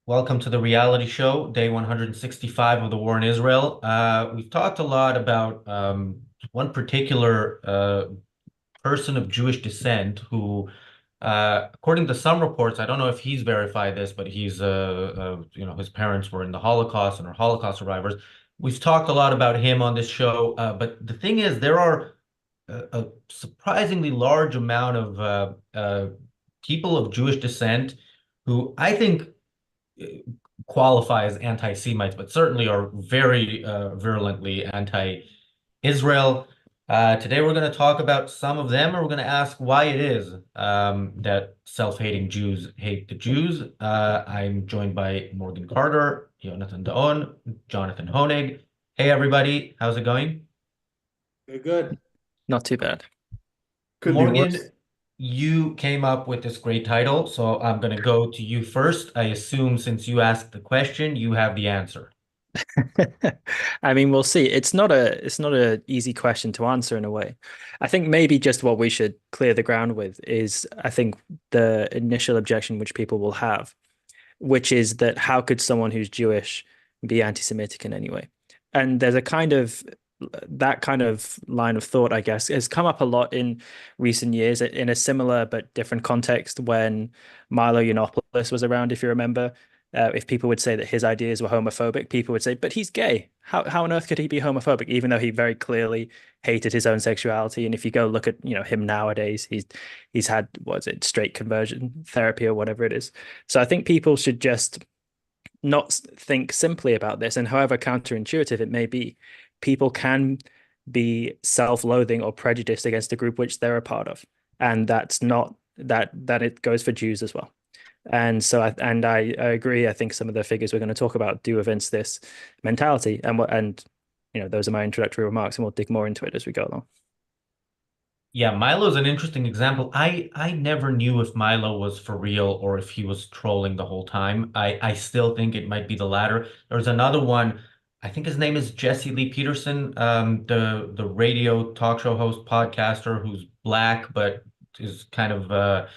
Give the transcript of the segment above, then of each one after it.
Welcome to the reality show, day 165 of the war in Israel. We've talked a lot about one particular person of Jewish descent who, according to some reports, I don't know if he's verified this, but his parents were in the Holocaust and are Holocaust survivors. We've talked a lot about him on this show, but the thing is, there are a surprisingly large amount of people of Jewish descent who I think qualify as anti-Semites, but certainly are very virulently anti-Israel. Today, we're going to talk about some of them, and we're going to ask why it is that self-hating Jews hate the Jews. I'm joined by Morgan Carter, Jonathan Daon, Jonathan Honig. Hey, everybody, how's it going? Very good. Not too bad. Could be worse. Morgan, you came up with this great title, so I'm going to go to you first. I assume since you asked the question, you have the answer. I mean, we'll see. It's not a easy question to answer in a way. I think maybe just what we should clear the ground with is I think the initial objection which people will have, which is that how could someone who's Jewish be anti-Semitic in any way? And there's a kind of that kind of line of thought, I guess, has come up a lot in recent years in a similar but different context when Milo Yiannopoulos was around, if you remember. If people would say that his ideas were homophobic, people would say, but he's gay. How on earth could he be homophobic, even though he very clearly hated his own sexuality? And if you go look at, him nowadays, he's had, what is it, straight conversion therapy or whatever it is. So I think people should just not think simply about this. And however counterintuitive it may be, people can be self-loathing or prejudiced against the group which they're a part of. And that's not that it goes for Jews as well. And so I agree. I think some of the figures we're going to talk about do evince this mentality. And those are my introductory remarks, and we'll dig more into it as we go along. Yeah, Milo's an interesting example. I never knew if Milo was for real or if he was trolling the whole time. I still think it might be the latter. There's another one. I think his name is Jesse Lee Peterson, the radio talk show host, podcaster who's black but is kind of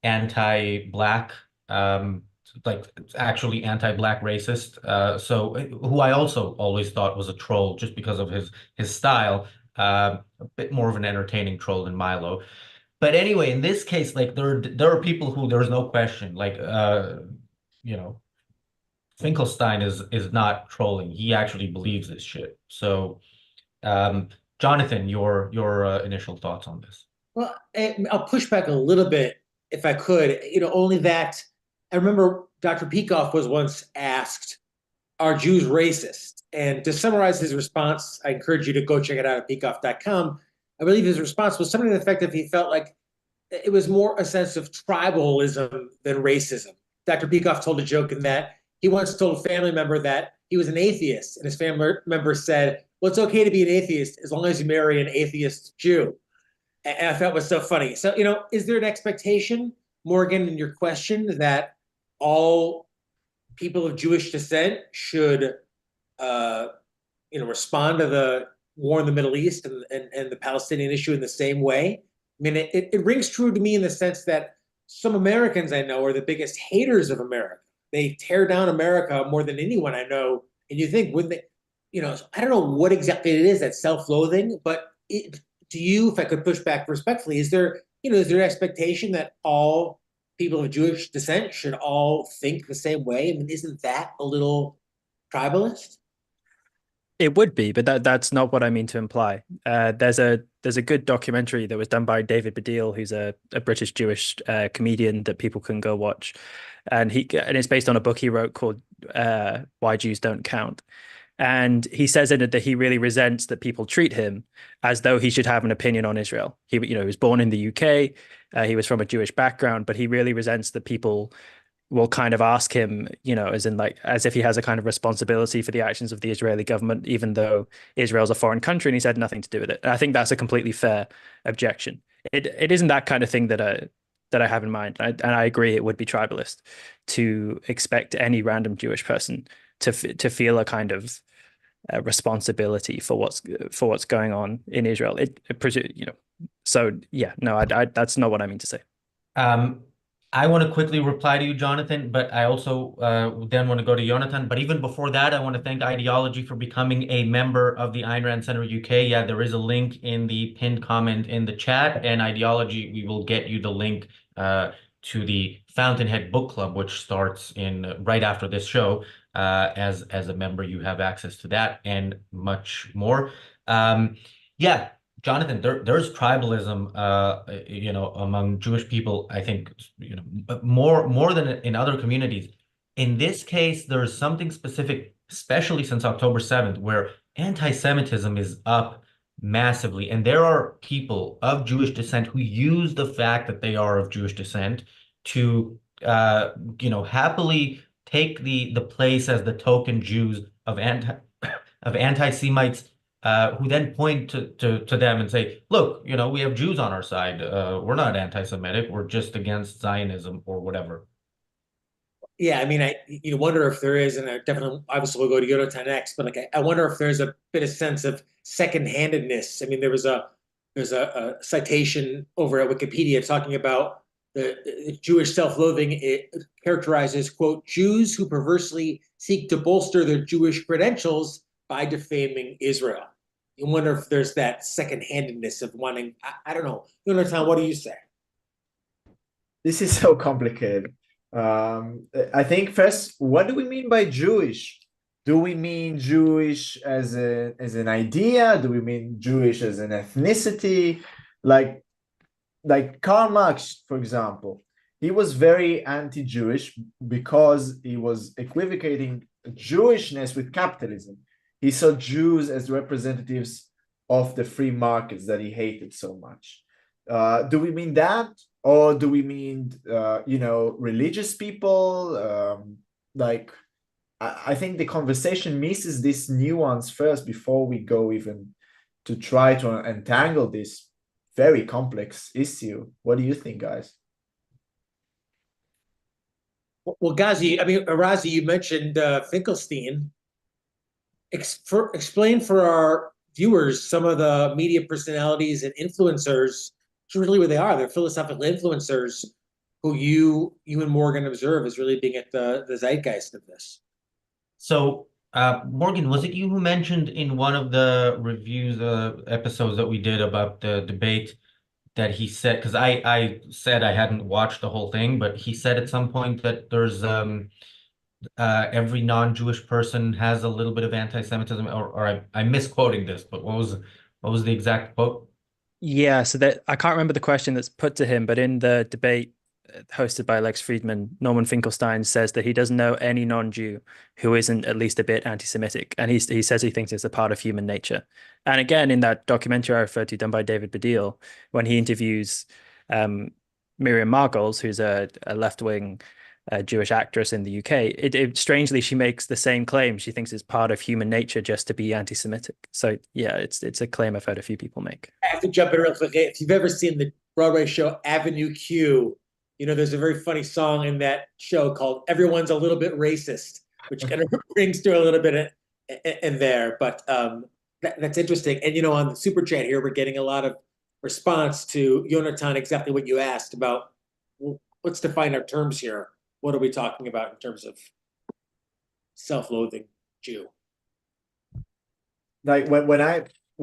anti-black, like actually anti-black racist. So who I also always thought was a troll just because of his style. A bit more of an entertaining troll than Milo. But anyway, in this case, like there are people who there's no question, like you know, Finkelstein is not trolling. He actually believes this shit. So Jonathan, your initial thoughts on this. Well, I'll push back a little bit if I could. Only that I remember Dr. Peikoff was once asked, "Are Jews racist?" And to summarize his response, I encourage you to go check it out at peikoff.com. I believe his response was something to the effect of he felt like it was more a sense of tribalism than racism. Dr. Peikoff told a joke in that he once told a family member that he was an atheist, and his family member said, "Well, it's okay to be an atheist as long as you marry an atheist Jew." And I thought it was so funny. So, is there an expectation, Morgan, in your question, that all people of Jewish descent should, uh, respond to the war in the Middle East and the Palestinian issue in the same way? I mean, it rings true to me in the sense that some Americans I know are the biggest haters of America. They tear down America more than anyone I know. And you think, wouldn't they, I don't know what exactly it is that self-loathing, but to you, if I could push back respectfully, is there an expectation that all people of Jewish descent should all think the same way? I mean, isn't that a little tribalist? It would be, but that's not what I mean to imply. There's a good documentary that was done by David Baddiel, who's a British Jewish comedian that people can go watch, and it's based on a book he wrote called Why Jews Don't Count. And he says in it that he really resents that people treat him as though he should have an opinion on Israel. He was born in the UK, he was from a Jewish background, but he really resents that people will kind of ask him, as in like as if he has a kind of responsibility for the actions of the Israeli government, even though Israel's a foreign country and he's had nothing to do with it. And I think that's a completely fair objection. It isn't that kind of thing that I have in mind. And I agree it would be tribalist to expect any random Jewish person to feel a kind of responsibility for what's going on in Israel. So yeah, no, that's not what I mean to say. Um, I want to quickly reply to you, Jonathan, but I also then want to go to Jonathan. But even before that, I want to thank Ideology for becoming a member of the Ayn Rand Center UK. Yeah, there is a link in the pinned comment in the chat, and Ideology, we will get you the link to the Fountainhead Book Club, which starts in right after this show. As a member, you have access to that and much more. Yeah. Jonathan, there's tribalism, among Jewish people, I think, more than in other communities. In this case, there's something specific, especially since October 7th, where anti-Semitism is up massively. And there are people of Jewish descent who use the fact that they are of Jewish descent to, happily take the place as the token Jews of anti-Semites who then point to them and say, look, we have Jews on our side. We're not anti-Semitic. We're just against Zionism or whatever. Yeah, I mean, you wonder if there is, and I definitely, obviously, we'll go to Yonatan next, but like, I wonder if there's a bit of sense of second-handedness. I mean, there's a citation over at Wikipedia talking about the Jewish self-loathing. It characterizes, quote, Jews who perversely seek to bolster their Jewish credentials by defaming Israel. You wonder if there's that second-handedness of wanting. I don't know, Yonatan, what do you say? This is so complicated. I think first, what do we mean by Jewish? Do we mean Jewish as an idea? Do we mean Jewish as an ethnicity? Like Karl Marx, for example, he was very anti-Jewish because he was equivocating Jewishness with capitalism. He saw Jews as representatives of the free markets that he hated so much. Do we mean that? Or do we mean, religious people? I think the conversation misses this nuance first before we go even to try to entangle this very complex issue. What do you think, guys? Well, Razi, you mentioned Finkelstein. Explain for our viewers some of the media personalities and influencers, which are really what they are. They're philosophical influencers who you and Morgan observe as really being at the zeitgeist of this. So, Morgan, was it you who mentioned in one of the reviews episodes that we did about the debate that he said, because I said I hadn't watched the whole thing, but he said at some point that there's every non-Jewish person has a little bit of anti-Semitism, or I'm misquoting this, but what was the exact quote? Yeah, so that I can't remember the question that's put to him, but in the debate hosted by Lex Friedman, Norman Finkelstein says that he doesn't know any non-Jew who isn't at least a bit anti-Semitic, and he says he thinks it's a part of human nature. And again, in that documentary I referred to, done by David Baddiel, when he interviews Miriam Margolyes, who's a left-wing Jewish actress in the UK, strangely she makes the same claim. She thinks it's part of human nature just to be anti-Semitic. So yeah, it's a claim I've heard a few people make. I have to jump in real quick. If you've ever seen the Broadway show Avenue Q, there's a very funny song in that show called "Everyone's a Little Bit Racist," which kind of brings to a little bit in there. But that's interesting. And on the super chat here, we're getting a lot of response to Yonatan, exactly what you asked about. Well, let's define our terms here. What are we talking about in terms of self-loathing Jew? Like when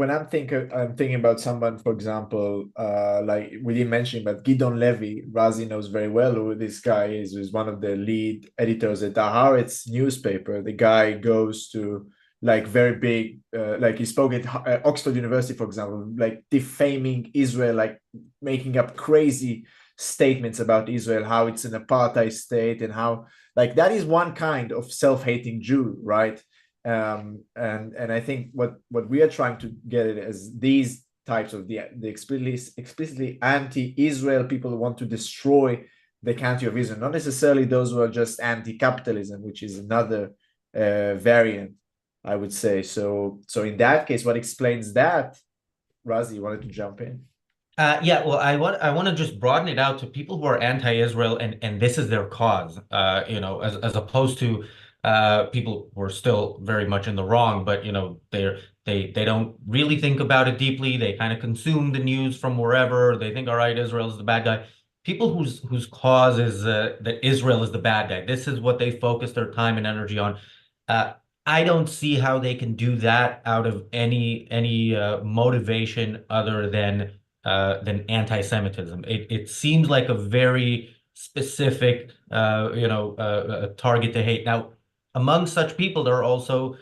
I'm thinking about someone, for example, like we didn't mention, but Gidon Levy, Razi knows very well who this guy is. Who's one of the lead editors at the Haaretz newspaper. The guy goes to like very big, like he spoke at Oxford University, for example, like defaming Israel, like making up crazy statements about Israel, how it's an apartheid state, and how like that is one kind of self-hating Jew, right? And I think what we are trying to get at is these types of the explicitly anti-Israel people who want to destroy the country of Israel, not necessarily those who are just anti-capitalism, which is another variant, I would say. So in that case, what explains that? Razi, you wanted to jump in? Yeah, well, I want to just broaden it out to people who are anti-Israel and this is their cause, as opposed to people who are still very much in the wrong, but they don't really think about it deeply. They kind of consume the news from wherever. They think, all right, Israel is the bad guy. people whose cause is that Israel is the bad guy. This is what they focus their time and energy on. Uh, I don't see how they can do that out of any motivation other than anti-Semitism. It seems like a very specific target to hate. Now, among such people, there are also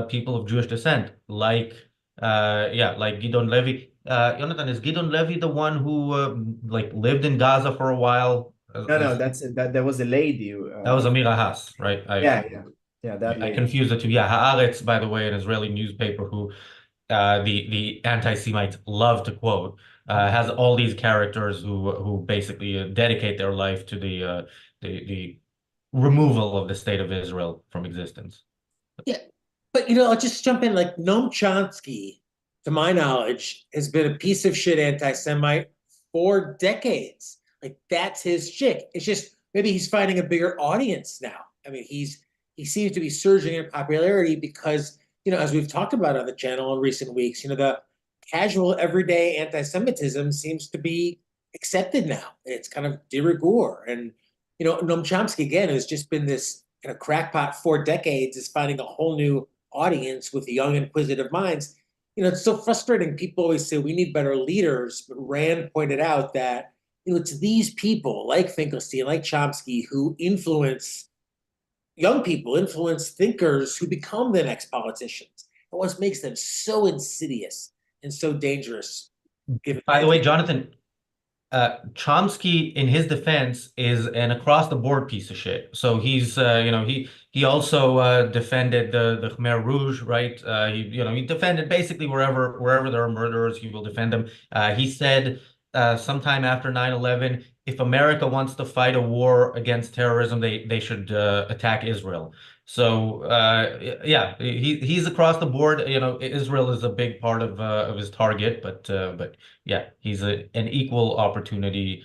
people of Jewish descent, like Gidon Levy. Jonathan, is Gidon Levy the one who like lived in Gaza for a while? No, that was a lady. That was Amira Haas, right? Yeah, that I lady. confused the two. Yeah, Haaretz, by the way, an Israeli newspaper who the anti-Semites love to quote, has all these characters who basically dedicate their life to the removal of the state of Israel from existence. Yeah, but I'll just jump in. Like Noam Chomsky, to my knowledge, has been a piece of shit anti-Semite for decades. Like that's his shtick. It's just maybe he's finding a bigger audience now. I mean, he seems to be surging in popularity because as we've talked about on the channel in recent weeks, the casual everyday anti-Semitism seems to be accepted now. It's kind of de rigueur, and Noam Chomsky again has just been this kind of crackpot for decades, is finding a whole new audience with young inquisitive minds. It's so frustrating. People always say we need better leaders, but Rand pointed out that it's these people like Finkelstein, like Chomsky, who influence young people, influence thinkers who become the next politicians. And what makes them so insidious and so dangerous. By the way, Jonathan, Chomsky, in his defense, is an across-the-board piece of shit. So he's, he also defended the Khmer Rouge, right? He defended basically wherever there are murderers, he will defend them. He said sometime after 9/11, if America wants to fight a war against terrorism, they should attack Israel. So yeah, he's across the board. Israel is a big part of his target, but yeah, he's an equal opportunity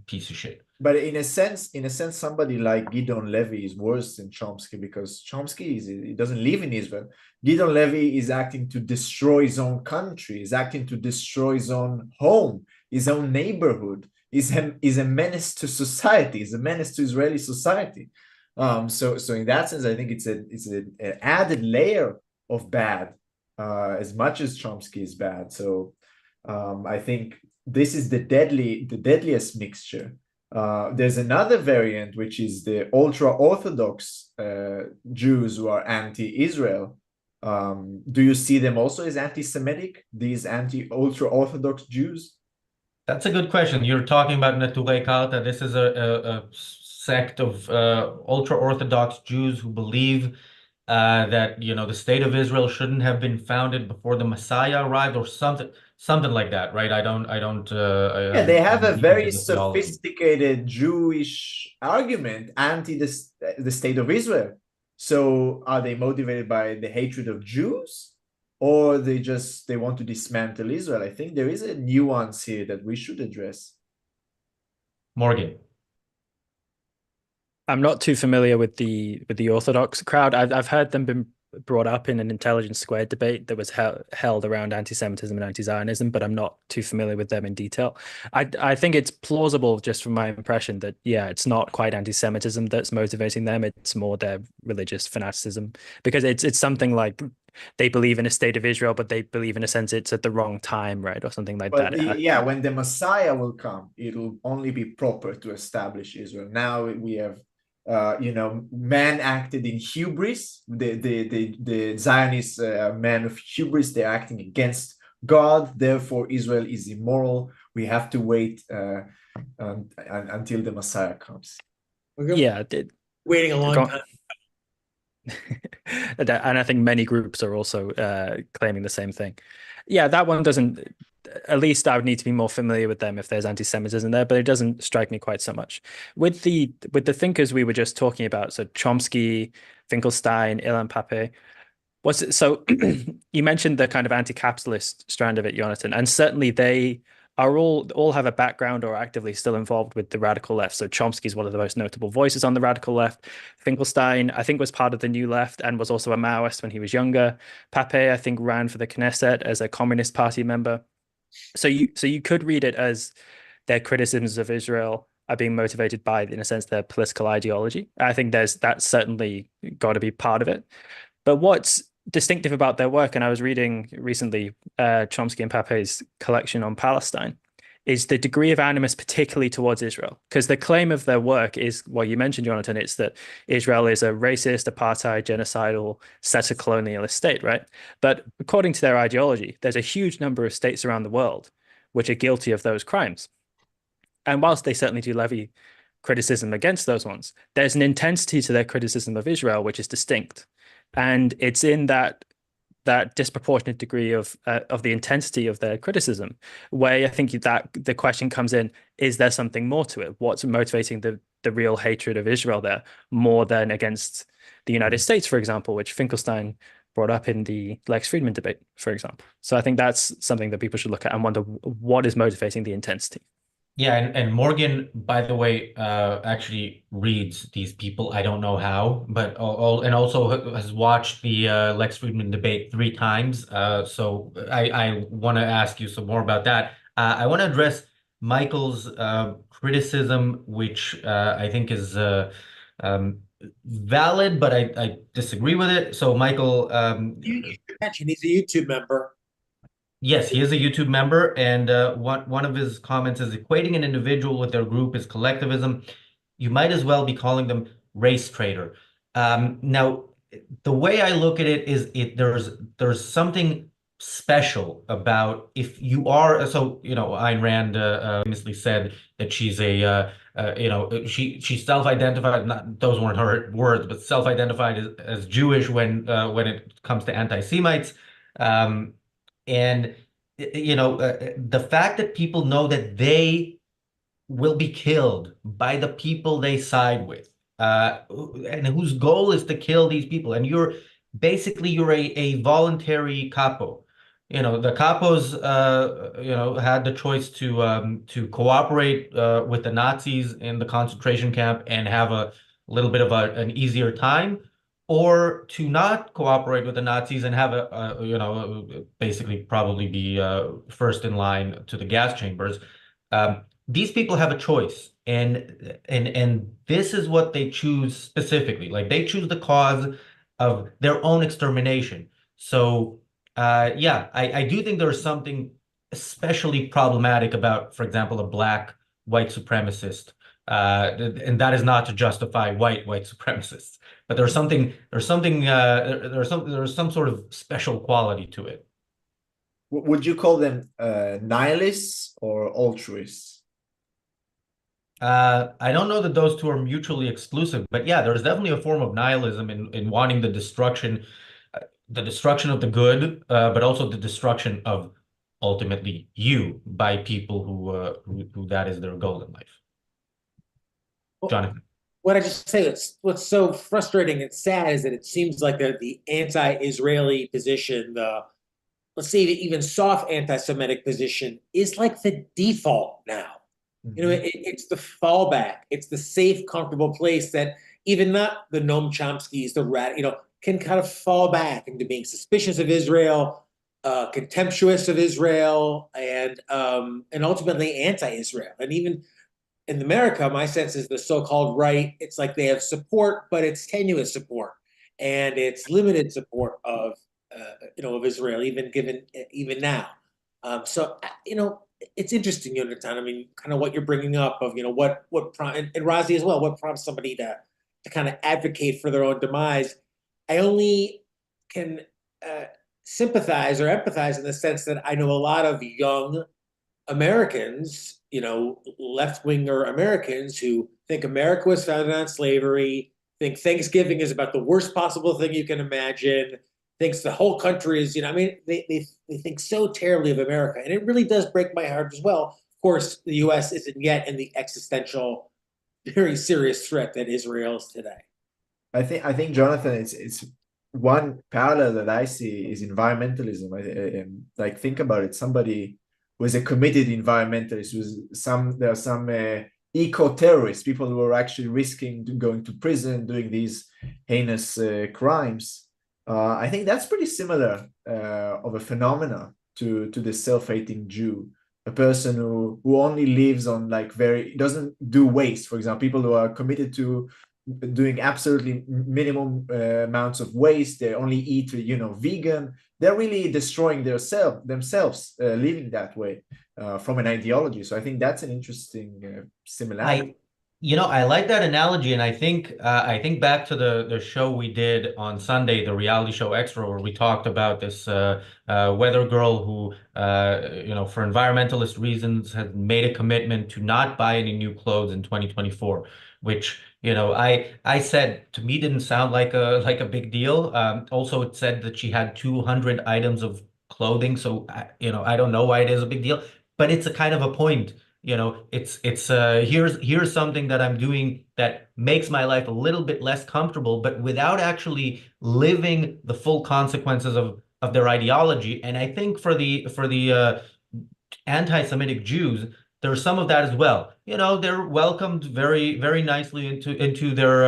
piece of shit. But in a sense, somebody like Gidon Levy is worse than Chomsky, because Chomsky he doesn't live in Israel. Gidon Levy is acting to destroy his own country, is acting to destroy his own home, his own neighborhood. Is a menace to society, is a menace to Israeli society. So in that sense, I think it's an added layer of bad, as much as Chomsky is bad. So I think this is the deadliest mixture. There's another variant, which is the ultra-Orthodox Jews who are anti-Israel. Do you see them also as anti-Semitic, these ultra-Orthodox Jews? That's a good question. You're talking about Neturei Karta. This is a sect of ultra-Orthodox Jews who believe that the state of Israel shouldn't have been founded before the Messiah arrived, or something like that, right? I don't. Yeah, they have a very sophisticated Jewish argument anti the state of Israel. So are they motivated by the hatred of Jews, or they want to dismantle Israel? I think there is a nuance here that we should address. Morgan. I'm not too familiar with the Orthodox crowd. I've heard them been brought up in an Intelligence Squared debate that was held around anti-Semitism and anti-Zionism, but I'm not too familiar with them in detail. I think it's plausible, just from my impression, that it's not quite anti-Semitism that's motivating them. It's more their religious fanaticism, because it's something like they believe in a state of Israel, but they believe in a sense it's at the wrong time, right? Or something like that. When the Messiah will come, it'll only be proper to establish Israel. Now we have man acted in hubris. The Zionist man of hubris, they're acting against God. Therefore, Israel is immoral. We have to wait until the Messiah comes. Waiting a long time. And I think many groups are also claiming the same thing. Yeah, that one doesn't. At least I would need to be more familiar with them if there's anti-Semitism there, but it doesn't strike me quite so much. With the thinkers we were just talking about, so Chomsky, Finkelstein, Ilan, Pappe, so you mentioned the kind of anti-capitalist strand of it, Jonathan, and certainly they are all have a background or actively still involved with the radical left. So Chomsky is one of the most notable voices on the radical left. Finkelstein, I think, was part of the New Left and was also a Maoist when he was younger. Pappe, I think, ran for the Knesset as a Communist Party member. So you could read it as their criticisms of Israel are being motivated by, in a sense, their political ideology. I think that's certainly got to be part of it. But what's distinctive about their work, and I was reading recently Chomsky and Pappe's collection on Palestine, is the degree of animus, particularly towards Israel. Because the claim of their work is, well, you mentioned, Jonathan, it's that Israel is a racist, apartheid, genocidal, settler colonialist state, right? But according to their ideology, there's a huge number of states around the world which are guilty of those crimes. And whilst they certainly do levy criticism against those ones, there's an intensity to their criticism of Israel which is distinct. And it's in that disproportionate degree of the intensity of their criticism where I think that the question comes in: is there something more to it? What's motivating the real hatred of Israel there more than against the United States, for example, which Finkelstein brought up in the Lex Friedman debate, for example. So I think that's something that people should look at and wonder what is motivating the intensity. Yeah, and Morgan, by the way, actually reads these people. I don't know how, but and also has watched the Lex Friedman debate 3 times. So I want to ask you some more about that. I want to address Michael's criticism, which I think is valid, but I disagree with it. So Michael, You mentioned he's a YouTube member. yes, he is a YouTube member, and one of his comments is equating an individual with their group is collectivism. You might as well be calling them race traitor. Now, the way I look at it is there's something special about if you are Ayn Rand famously said that she's she self-identified, not those weren't her words, but self-identified as Jewish when it comes to anti-Semites. And the fact that people know that they will be killed by the people they side with, and whose goal is to kill these people, and you're a voluntary capo. The capos, had the choice to cooperate with the Nazis in the concentration camp and have a little bit of an easier time, or to not cooperate with the Nazis and have basically probably be first in line to the gas chambers. These people have a choice, and this is what they choose specifically. Like they choose the cause of their own extermination. So, yeah, I do think there's something especially problematic about, for example, a black white supremacist, and that is not to justify white supremacists. But there's some sort of special quality to it. Would you call them nihilists or altruists? I don't know that those two are mutually exclusive, but yeah, there's definitely a form of nihilism in wanting the destruction of the good, but also the destruction of ultimately you by people who that is their goal in life. Jonathan. What I just say, what's so frustrating and sad is that it seems like the anti-Israeli position, let's say even soft anti-Semitic position, is like the default now. Mm-hmm. It's the fallback. It's the safe, comfortable place that even not the Noam Chomskys, can kind of fall back into being suspicious of Israel, contemptuous of Israel, and ultimately anti-Israel. And even in America, my sense is the so-called right, it's like they have support, but it's tenuous support, and it's limited support of Israel, even now. It's interesting, Jonathan. I mean, kind of what you're bringing up of what and Razi as well. What prompts somebody to kind of advocate for their own demise? I only can sympathize or empathize in the sense that I know a lot of young Americans, left-winger Americans who think America was founded on slavery, think Thanksgiving is about the worst possible thing you can imagine, thinks the whole country is, they think so terribly of America. And it really does break my heart as well. Of course, the US isn't yet in the existential, very serious threat that Israel is today. I think Jonathan, it's one parallel that I see is environmentalism. Like think about it. Somebody was a committed environmentalist. There are some eco-terrorists, people who are actually risking going to prison, doing these heinous crimes. I think that's pretty similar of a phenomena to the self-hating Jew a person who only lives on like doesn't do waste. For example, people who are committed to doing absolutely minimum amounts of waste. They only eat, vegan. They're really destroying themselves living that way from an ideology. So I think that's an interesting similarity. I like that analogy, and I think back to the show we did on Sunday, the reality show Extra, where we talked about this weather girl who for environmentalist reasons had made a commitment to not buy any new clothes in 2024, which I said to me didn't sound like a big deal. Also, it said that she had 200 items of clothing, so I don't know why it is a big deal, but it's a kind of a point. It's here's something that I'm doing that makes my life a little bit less comfortable, but without actually living the full consequences of their ideology. And I think for the anti-Semitic Jews, there's some of that as well. They're welcomed very, very nicely into their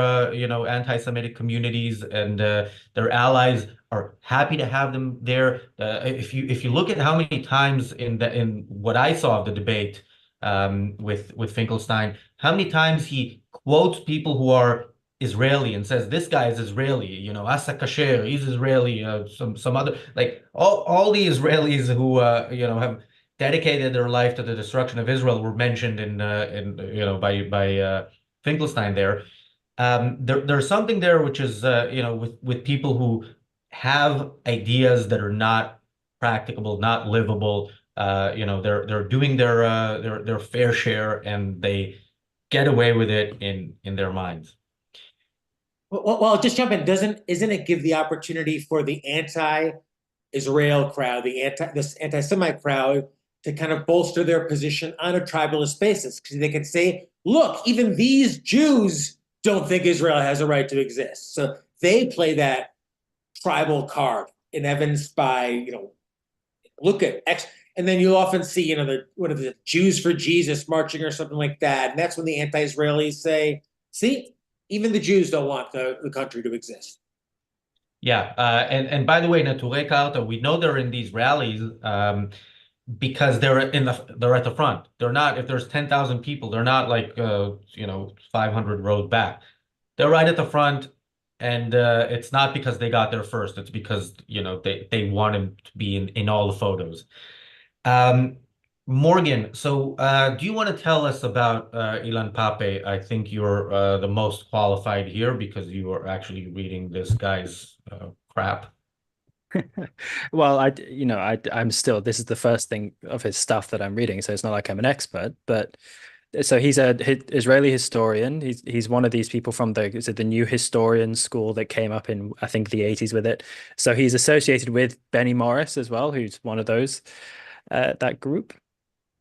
anti-Semitic communities, and their allies are happy to have them there. If you look at how many times in what I saw of the debate with Finkelstein, how many times he quotes people who are Israeli and says this guy is Israeli, Asa Kasher, he's Israeli, some other, like all the Israelis who have dedicated their life to the destruction of Israel were mentioned in by Finkelstein there. There's something there which is with people who have ideas that are not practicable, not livable. They're doing their fair share, and they get away with it in their minds. Well, just jump in. Isn't it give the opportunity for the anti-Israel crowd, this anti-Semite crowd, to kind of bolster their position on a tribalist basis? Because they can say, look, even these Jews don't think Israel has a right to exist. So they play that tribal card in evidenced by, look at X. And then you'll often see, one of the Jews for Jesus marching or something like that. And that's when the anti-Israelis say, see, even the Jews don't want the country to exist. Yeah, and by the way, Neturei Karta, we know they're in these rallies because they're at the front. They're not, if there's 10,000 people, they're not like 500 rows back. They're right at the front, and it's not because they got there first. It's because they want him to be in all the photos. Morgan, so do you want to tell us about Ilan Pappe? I think you're the most qualified here because you are actually reading this guy's crap. Well, I'm still, this is the first thing of his stuff that I'm reading, so it's not like I'm an expert, but so he's a Israeli historian. He's one of these people from the new historian school that came up in, I think, the 80s with it. So he's associated with Benny Morris as well, who's one of those that group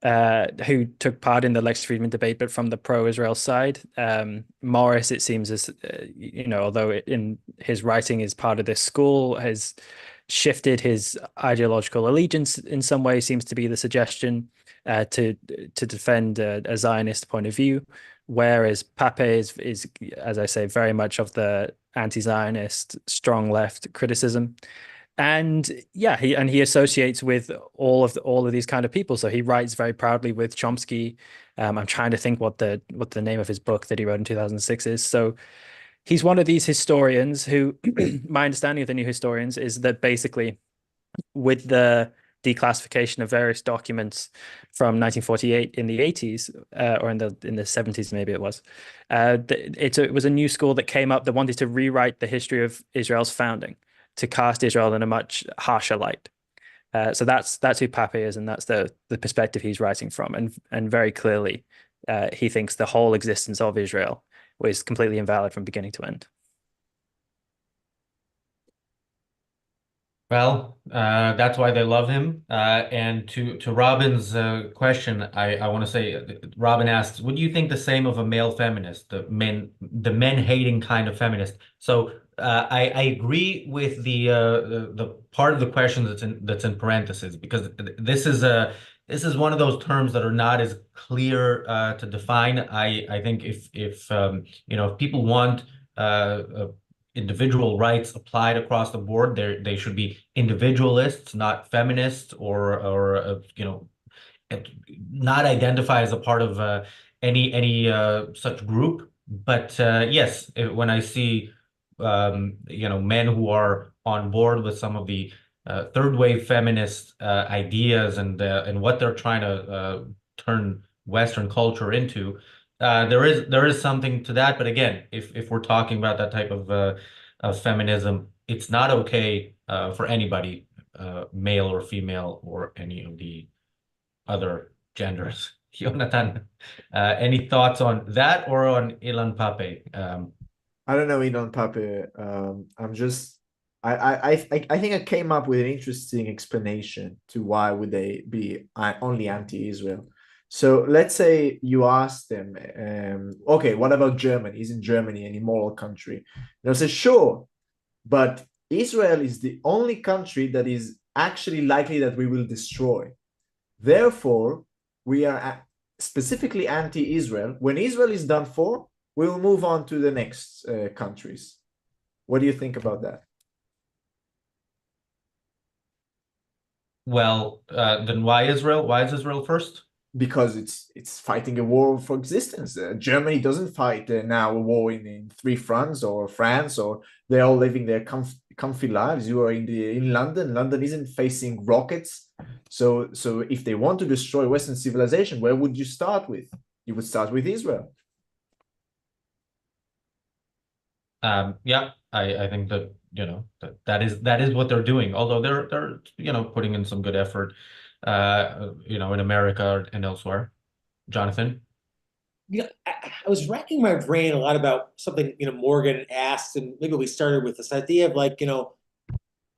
who took part in the Lex Friedman debate, but from the pro-Israel side. Morris, it seems, as although in his writing is part of this school, has shifted his ideological allegiance in some way, seems to be the suggestion, to defend a Zionist point of view, whereas Pappe is, as I say, very much of the anti-Zionist, strong left criticism. And yeah, he associates with all of these kind of people. So he writes very proudly with Chomsky. I'm trying to think what the name of his book that he wrote in 2006 is. So he's one of these historians who, my understanding of the new historians is that basically with the declassification of various documents from 1948 in the 80s, or in the 70s, maybe it was, it was a new school that came up that wanted to rewrite the history of Israel's founding, to cast Israel in a much harsher light. So that's who Pappe is, and that's the perspective he's writing from. And very clearly, he thinks the whole existence of Israel was completely invalid from beginning to end. Well, that's why they love him. And to Robin's question, I want to say, Robin asks, would you think the same of a male feminist, the men hating kind of feminist? So I agree with the part of the question that's in parentheses, because this is one of those terms that are not as clear to define. I think if people want individual rights applied across the board, they should be individualists, not feminists, or not identify as a part of any such group. But yes, when I see men who are on board with some of the third wave feminist ideas and what they're trying to turn Western culture into, there is something to that. But again, if we're talking about that type of feminism, it's not okay for anybody, male or female or any of the other genders. Jonathan, any thoughts on that or on Ilan Pappe? I don't know Ilan Pappe. I'm just I think I came up with an interesting explanation to why would they be only anti-Israel. So let's say you ask them, okay, what about Germany? Isn't Germany an immoral country? They'll say, sure, but Israel is the only country that is actually likely that we will destroy. Therefore, we are specifically anti-Israel. When Israel is done for, we will move on to the next countries. What do you think about that? Well, then why Israel? Why is Israel first? Because it's fighting a war for existence. Germany doesn't fight now a war in three fronts, or France, or they're all living their comfy lives. You are in London. London isn't facing rockets. So if they want to destroy Western civilization, where would you start with? You would start with Israel. Yeah, I think that that is what they're doing. Although they're putting in some good effort, in America and elsewhere. Jonathan? I was racking my brain a lot about something, Morgan asked, and maybe we started with this idea of like,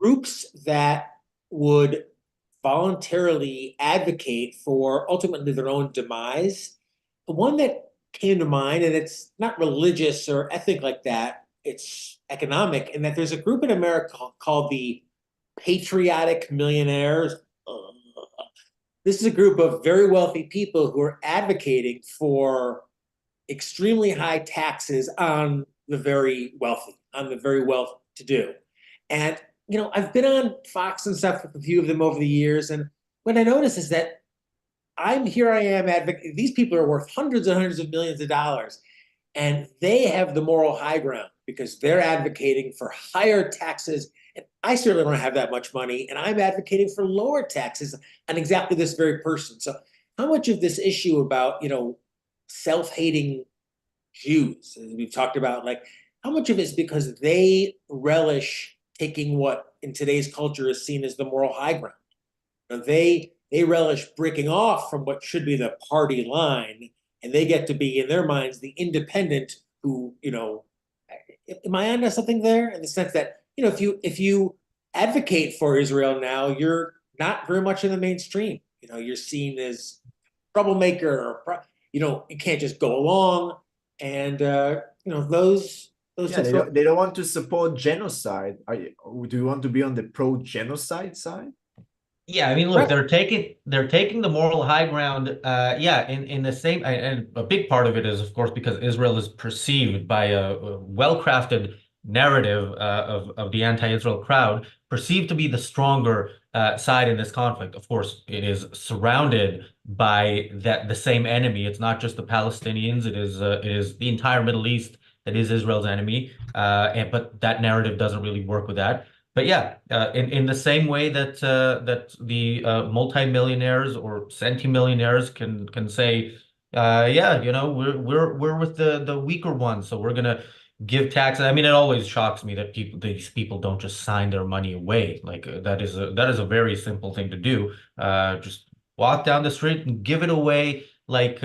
groups that would voluntarily advocate for ultimately their own demise. The one that came to mind, and it's not religious or ethnic like that, it's economic, and that there's a group in America called the Patriotic Millionaires. This is a group of very wealthy people who are advocating for extremely high taxes on the very wealthy, on the very well-to-do. And, I've been on Fox and stuff with a few of them over the years. And what I notice is that I am advocating, these people are worth hundreds and hundreds of millions of dollars. And they have the moral high ground because they're advocating for higher taxes. And I certainly don't have that much money. And I'm advocating for lower taxes on exactly this very person. So how much of this issue about, self-hating Jews, as we've talked about, like how much of it is because they relish taking what in today's culture is seen as the moral high ground? They relish breaking off from what should be the party line, and they get to be, in their minds, the independent who, am I onto something there? In the sense that, if you advocate for Israel now, you're not very much in the mainstream. You're seen as troublemaker, or, you can't just go along. And, those Yeah, they don't want to support genocide. Do you want to be on the pro-genocide side? Yeah, I mean, look, they're taking the moral high ground. Yeah, in the same, and a big part of it is, of course, because Israel is perceived by a well-crafted narrative of the anti-Israel crowd, perceived to be the stronger side in this conflict. Of course, it is surrounded by the same enemy. It's not just the Palestinians. It is the entire Middle East that is Israel's enemy. But that narrative doesn't really work with that. But yeah, in the same way that the multimillionaires or centimillionaires can say, yeah, we're with the weaker ones, so we're gonna give taxes. I mean, it always shocks me that these people don't just sign their money away. Like that is a very simple thing to do. Just walk down the street and give it away, like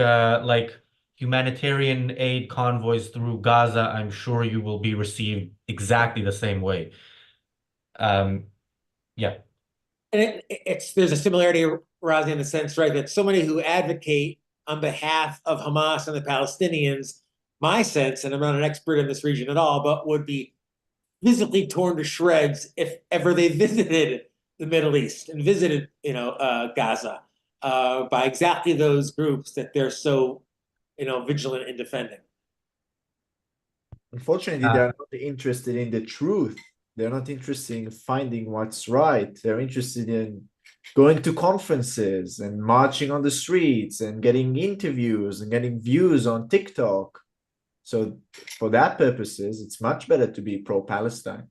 humanitarian aid convoys through Gaza. I'm sure you will be received exactly the same way. Yeah. And there's a similarity, Razi, in the sense, right, that so many who advocate on behalf of Hamas and the Palestinians, my sense, and I'm not an expert in this region at all, but would be physically torn to shreds if ever they visited the Middle East and visited, Gaza, by exactly those groups that they're so, vigilant in defending. Unfortunately, they're not interested in the truth. They're not interested in finding what's right. They're interested in going to conferences and marching on the streets and getting interviews and getting views on TikTok. So for that purposes, it's much better to be pro-Palestine.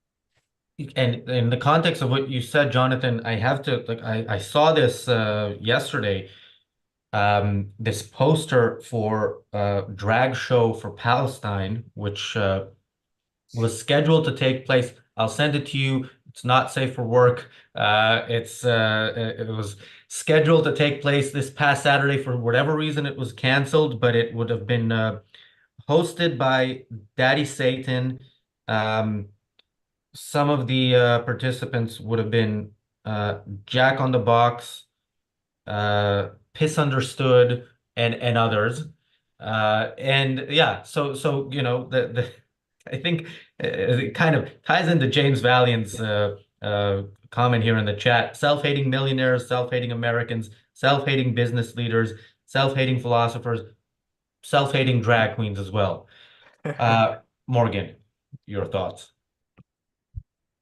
And in the context of what you said, Jonathan, I have to like I saw this yesterday. This poster for drag show for Palestine, which was scheduled to take place. I'll send it to you. It's not safe for work. It was scheduled to take place this past Saturday. For whatever reason, it was canceled, but it would have been hosted by Daddy Satan. Some of the participants would have been Jack on the Box, Piss Understood, and others. And yeah, so you know the I think it kind of ties into James Valiant's comment here in the chat. Self-hating millionaires, self-hating Americans, self-hating business leaders, self-hating philosophers, self-hating drag queens as well. Morgan, your thoughts?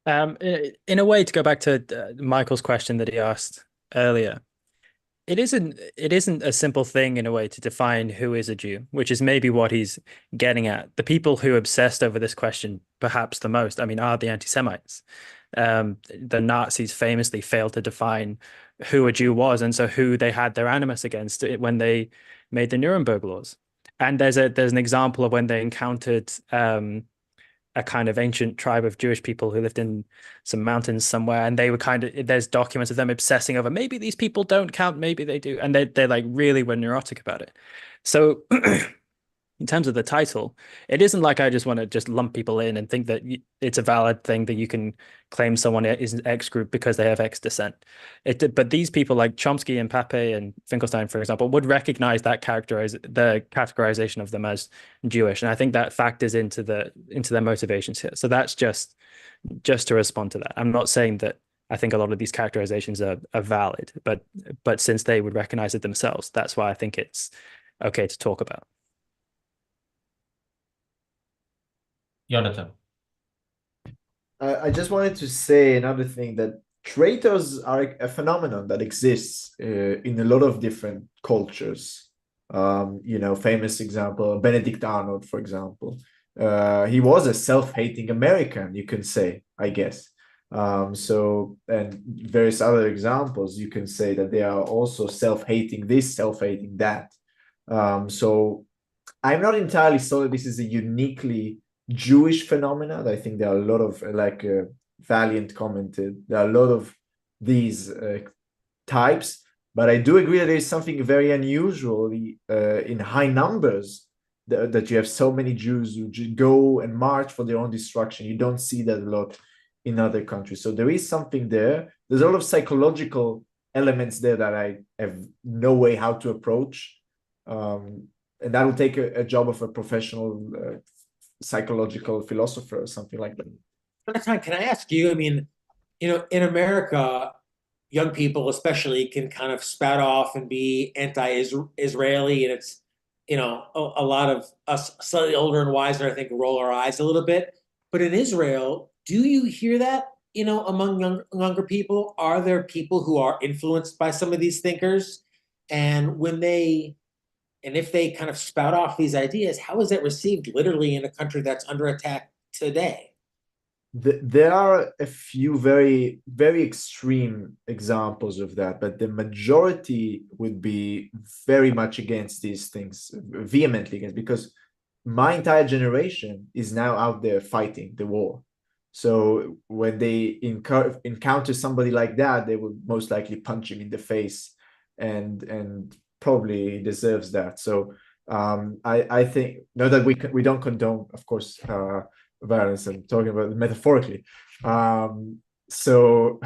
In a way, to go back to Michael's question that he asked earlier, it isn't a simple thing in a way to define who is a Jew, which is maybe what he's getting at. The people who obsessed over this question perhaps the most, I mean, are the anti-Semites. The Nazis famously failed to define who a Jew was, and so who they had their animus against when they made the Nuremberg laws. And there's an example of when they encountered a kind of ancient tribe of Jewish people who lived in some mountains somewhere, and they were there's documents of them obsessing over maybe these people don't count, maybe they do, and they like really were neurotic about it. So in terms of the title, it isn't like I just want to just lump people in and think that it's a valid thing that you can claim someone is an X group because they have X descent. But these people like Chomsky and Pappe and Finkelstein, for example, would recognize the categorization of them as Jewish, and I think that factors into their motivations here. So that's just to respond to that. I'm not saying that I think a lot of these characterizations are valid, but since they would recognize it themselves, that's why I think it's okay to talk about. Jonathan. I just wanted to say another thing, that traitors are a phenomenon that exists in a lot of different cultures. Famous example, Benedict Arnold, for example. He was a self-hating American, you can say, I guess. And various other examples, you can say that they are also self-hating this, self-hating that. So I'm not entirely sure that this is a uniquely Jewish phenomena. I think there are a lot of, like Valiant commented, there are a lot of these types, but I do agree that there is something very unusual in high numbers that you have so many Jews who go and march for their own destruction. You don't see that a lot in other countries. So there is something there. There's a lot of psychological elements there that I have no way how to approach. And that will take a job of a professional psychological philosopher or something like that. Jonathan, can I ask you? I mean, in America, young people especially can kind of spout off and be anti-Israeli, and it's a lot of us slightly older and wiser, I think, roll our eyes a little bit. But in Israel, do you hear that among younger people? Are there people who are influenced by some of these thinkers, and if they kind of spout off these ideas, how is that received literally in a country that's under attack today? There are a few very, very extreme examples of that, but the majority would be very much against these things, vehemently against, because my entire generation is now out there fighting the war. So when they encounter somebody like that, they will most likely punch him in the face, and probably deserves that. So I think, not that we don't condone, of course, violence. I'm talking about it metaphorically. So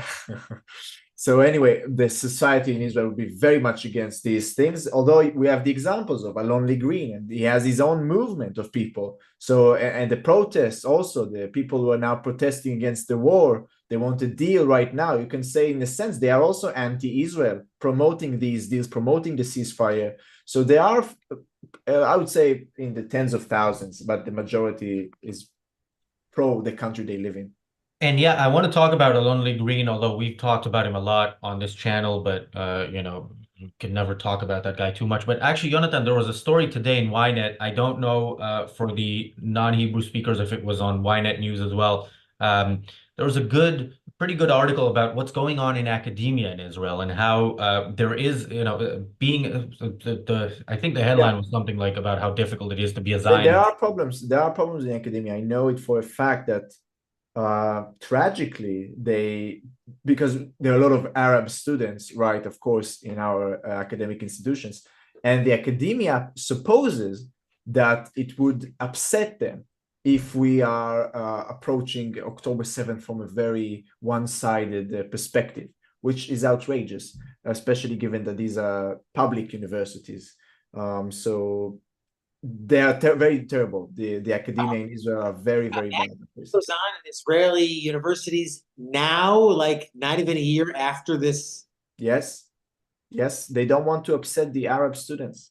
anyway, the society in Israel would be very much against these things, although we have the examples of Alon-Lee Green, and he has his own movement of people. So, and the protests also, the people who are now protesting against the war, they want a deal right now. You can say, in a sense, they are also anti-Israel, promoting these deals, promoting the ceasefire. So they are, I would say, in the tens of thousands, but the majority is pro the country they live in. And yeah, I want to talk about Alon-Lee Green, although we've talked about him a lot on this channel, but you can never talk about that guy too much. But actually, Jonathan, there was a story today in Ynet. I don't know for the non-Hebrew speakers if it was on Ynet News as well. There was a pretty good article about what's going on in academia in Israel and how there is, being I think the Yeah. headline was something like about how difficult it is to be a There Zionist. are problems. There are problems in academia. I know it for a fact that tragically because there are a lot of Arab students, right, of course, in our academic institutions, and the academia supposes that it would upset them if we are approaching October 7th from a very one-sided perspective, which is outrageous, especially given that these are public universities. So they are very terrible. The academia in Israel are very, very bad. Goes on in Israeli universities now, like not even a year after this. Yes, yes, they don't want to upset the Arab students.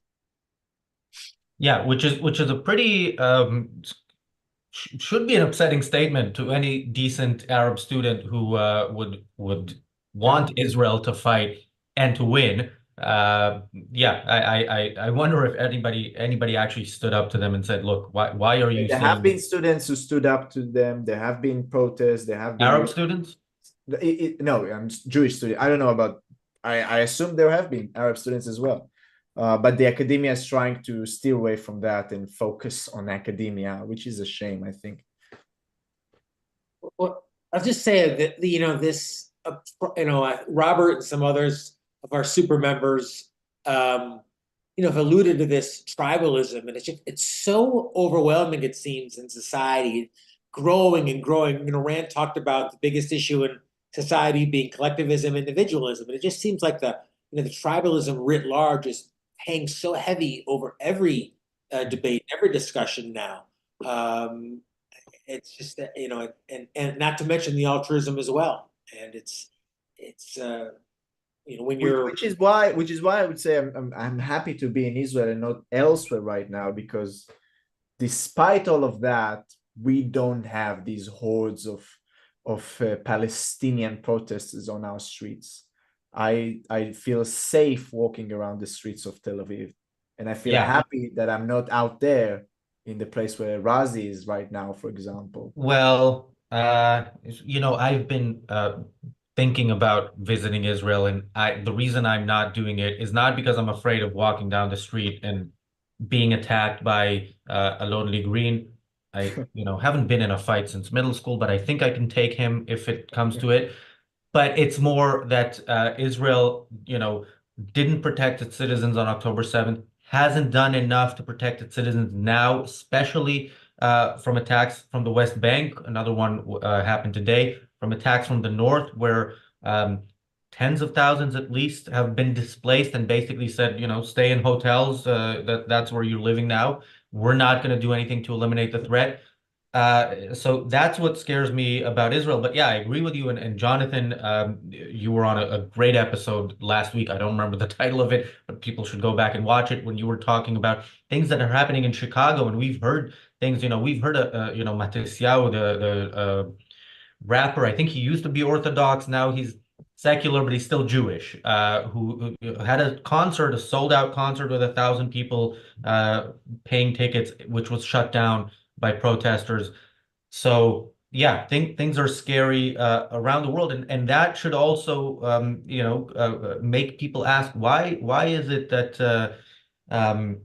Yeah, which is a pretty should be an upsetting statement to any decent Arab student who would want Israel to fight and to win. Yeah, I wonder if anybody actually stood up to them and said, "Look, why are you There have saying been this?" students who stood up to them. There have been protests. There have been Arab students? no, I'm Jewish student. I don't know about. I assume there have been Arab students as well. But the academia is trying to steer away from that and focus on academia, which is a shame, I think. Well, I'll just say that this Robert and some others of our super members have alluded to this tribalism, and it's so overwhelming, it seems, in society, growing and growing. Rand talked about the biggest issue in society being collectivism, individualism, and it just seems like the tribalism writ large is hanging so heavy over every debate, every discussion now. It's just that, and not to mention the altruism as well. And it's when you're which is why I would say I'm happy to be in Israel and not elsewhere right now, because despite all of that, we don't have these hordes of Palestinian protesters on our streets. I feel safe walking around the streets of Tel Aviv, and I feel Yeah. happy that I'm not out there in the place where Razi is right now, for example. Well, I've been thinking about visiting Israel, and the reason I'm not doing it is not because I'm afraid of walking down the street and being attacked by Alon-Lee Green. I, haven't been in a fight since middle school, but I think I can take him if it comes to it. But it's more that Israel, didn't protect its citizens on October 7th, hasn't done enough to protect its citizens now, especially from attacks from the West Bank. Another one happened today from attacks from the north, where tens of thousands at least have been displaced and basically said, stay in hotels. That's where you're living now. We're not going to do anything to eliminate the threat. So that's what scares me about Israel. But yeah, I agree with you. And Jonathan, you were on a great episode last week. I don't remember the title of it, but people should go back and watch it when you were talking about things that are happening in Chicago. And we've heard things, we've heard, Matisiau, the rapper. I think he used to be Orthodox. Now he's secular, but he's still Jewish, who had a sold out concert with 1,000 people paying tickets, which was shut down by protesters. So yeah, things are scary around the world, and that should also make people ask why is it that um,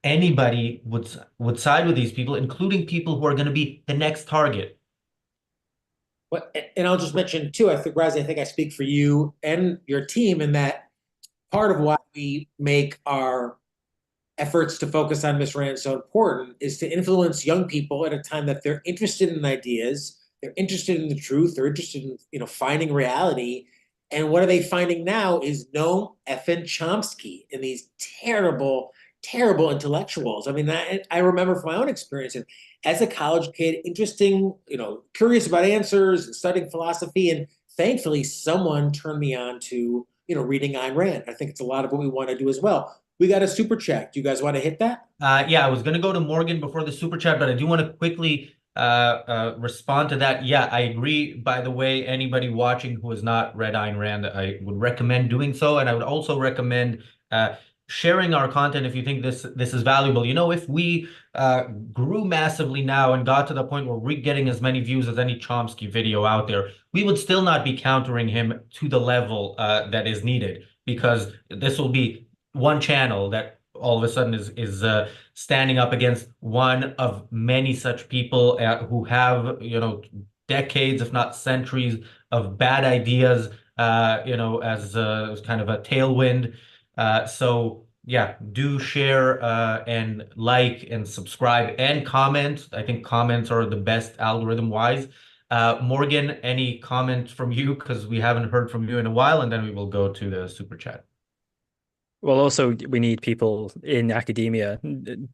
anybody would side with these people, including people who are going to be the next target. And I'll just mention too, I think, Razi, I think I speak for you and your team in that part of why we make our efforts to focus on Miss Rand so important is to influence young people at a time that they're interested in ideas, they're interested in the truth, they're interested in finding reality. And what are they finding now is Noam effing Chomsky and these terrible, terrible intellectuals. I mean, I remember from my own experience, and as a college kid, interesting, curious about answers and studying philosophy. And thankfully, someone turned me on to, reading Ayn Rand. I think it's a lot of what we want to do as well. We got a super chat. Do you guys want to hit that? Yeah, I was going to go to Morgan before the super chat, but I do want to quickly respond to that. Yeah, I agree. By the way, anybody watching who has not read Ayn Rand, I would recommend doing so, and I would also recommend sharing our content if you think this is valuable. You know, if we grew massively now and got to the point where we're getting as many views as any Chomsky video out there, we would still not be countering him to the level that is needed, because this will be one channel that all of a sudden is standing up against one of many such people who have, you know, decades, if not centuries, of bad ideas, you know, as kind of a tailwind. So yeah, do share and like and subscribe and comment. I think comments are the best algorithm wise. Morgan, any comment from you? Because we haven't heard from you in a while, and then we will go to the super chat. Well, also, we need people in academia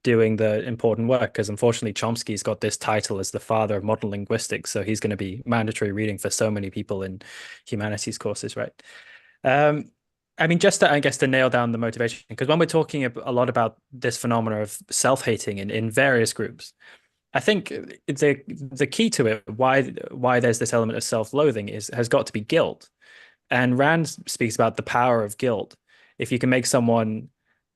doing the important work, because unfortunately, Chomsky's got this title as the father of modern linguistics. So he's going to be mandatory reading for so many people in humanities courses, right? I mean, just to, I guess, to nail down the motivation, because when we're talking a lot about this phenomena of self-hating in various groups, I think the key to it, why there's this element of self-loathing, has got to be guilt. And Rand speaks about the power of guilt. If you can make someone